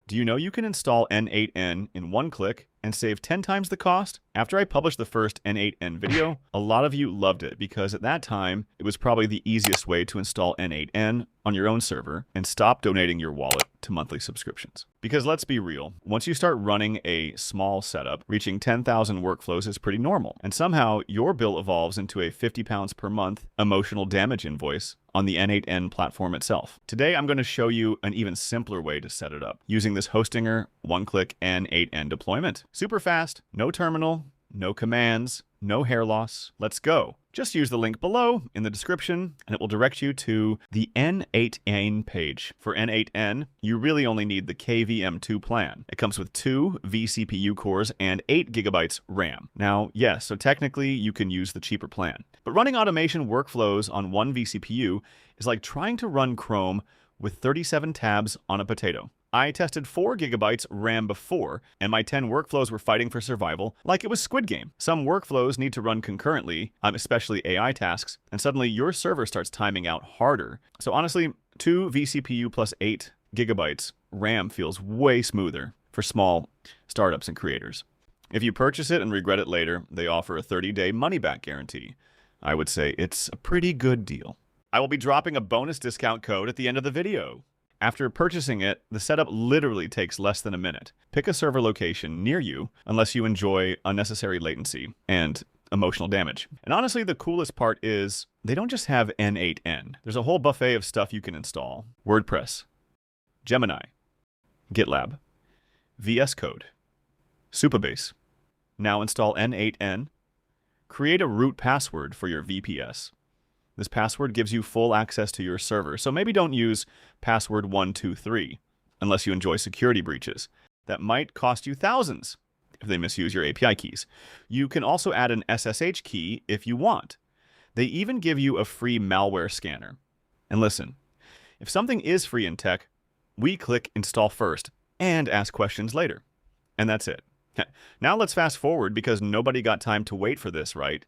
Do you know you can install n8n in one click and save 10 times the cost? After I published the first n8n video, a lot of you loved it because at that time, it was probably the easiest way to install n8n on your own server and stop donating your wallet to monthly subscriptions. Because let's be real, once you start running a small setup, reaching 10,000 workflows is pretty normal. And somehow your bill evolves into a £50 per month emotional damage invoice on the n8n platform itself. Today, I'm going to show you an even simpler way to set it up using this Hostinger one-click n8n deployment. Super fast, no terminal, no commands, no hair loss. Let's go. Just use the link below in the description and it will direct you to the n8n page. For n8n, you really only need the KVM2 plan. It comes with 2 vCPU cores and 8 GB RAM. Now, yes, so technically you can use the cheaper plan. But running automation workflows on one vCPU is like trying to run Chrome with 37 tabs on a potato. I tested 4 GB RAM before, and my 10 workflows were fighting for survival like it was Squid Game. Some workflows need to run concurrently, especially AI tasks, and suddenly your server starts timing out harder. So honestly, 2 vCPU plus 8 GB RAM feels way smoother for small startups and creators. If you purchase it and regret it later, they offer a 30-day money-back guarantee. I would say it's a pretty good deal. I will be dropping a bonus discount code at the end of the video. After purchasing it, the setup literally takes less than a minute. Pick a server location near you, unless you enjoy unnecessary latency and emotional damage. And honestly, the coolest part is they don't just have n8n. There's a whole buffet of stuff you can install. WordPress, Gemini, GitLab, VS Code, Supabase. Now install n8n. Create a root password for your VPS. This password gives you full access to your server, so maybe don't use password 123 unless you enjoy security breaches. That might cost you thousands if they misuse your API keys. You can also add an SSH key if you want. They even give you a free malware scanner. And listen, if something is free in tech, we click install first and ask questions later. And that's it. Now let's fast forward because nobody got time to wait for this, right?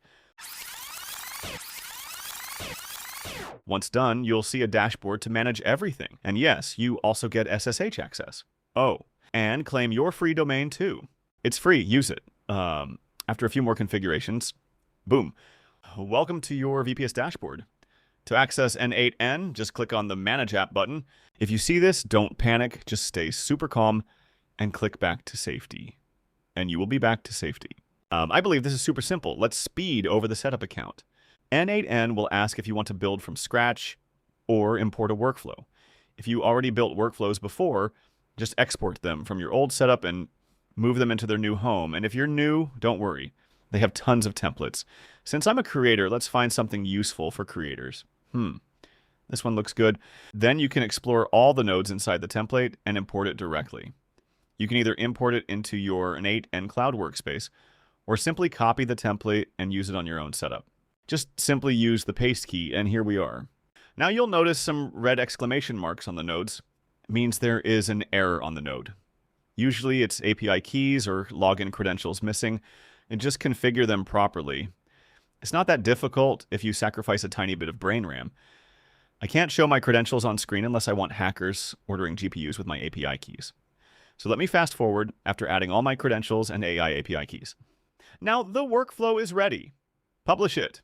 Once done, you'll see a dashboard to manage everything. And yes, you also get SSH access. Oh, and claim your free domain too. It's free, use it. After a few more configurations, boom. Welcome to your VPS dashboard. To access n8n, just click on the Manage App button. If you see this, don't panic, just stay super calm and click back to safety. And you will be back to safety. I believe this is super simple. Let's speed over the setup account. n8n will ask if you want to build from scratch or import a workflow. If you already built workflows before, just export them from your old setup and move them into their new home. And if you're new, don't worry. They have tons of templates. Since I'm a creator, let's find something useful for creators. This one looks good. Then you can explore all the nodes inside the template and import it directly. You can either import it into your n8n cloud workspace or simply copy the template and use it on your own setup. Just simply use the paste key, and here we are. Now you'll notice some red exclamation marks on the nodes. It means there is an error on the node. Usually it's API keys or login credentials missing, and just configure them properly. It's not that difficult if you sacrifice a tiny bit of brain RAM. I can't show my credentials on screen unless I want hackers ordering GPUs with my API keys. So let me fast forward after adding all my credentials and AI API keys. Now the workflow is ready. Publish it.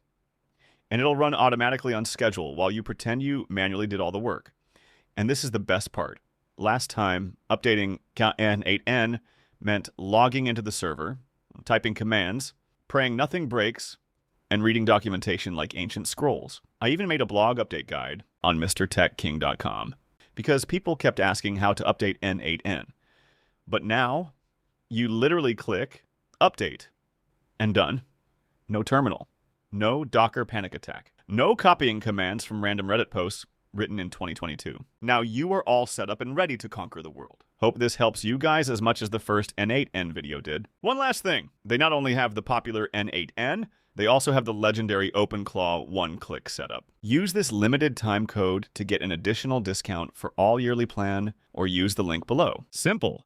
And it'll run automatically on schedule while you pretend you manually did all the work. And this is the best part. Last time, updating n8n meant logging into the server, typing commands, praying nothing breaks, and reading documentation like ancient scrolls. I even made a blog update guide on MrTechKing.com because people kept asking how to update n8n. But now, you literally click Update, and done. No terminal. No Docker panic attack. No copying commands from random Reddit posts written in 2022. Now you are all set up and ready to conquer the world. Hope this helps you guys as much as the first n8n video did. One last thing. They not only have the popular n8n, they also have the legendary OpenClaw one-click setup. Use this limited time code to get an additional discount for all yearly plan or use the link below. Simple.